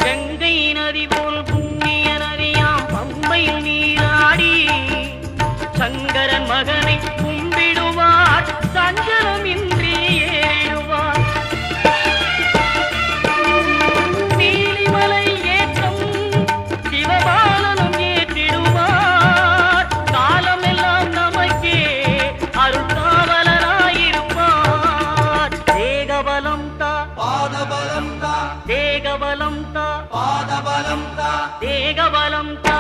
கங்கை நதி போல் புண்ணிய நதியாம் பம்பையில் நீராடி சங்கரன் மகனை கும்பிடுவார் சஞ்சலம் இன்றி ஏறிடுவார் நீலிமலை ஏற்றம் சிவபாலனும் ஏற்றிடுவார் காலமெல்லாம் நமக்கே அருள்காவலராயிருப்பார் தேகபலம் தா பாதபலம் தா தேகபலம் தா பாதபலம் தா தேகபலம் தா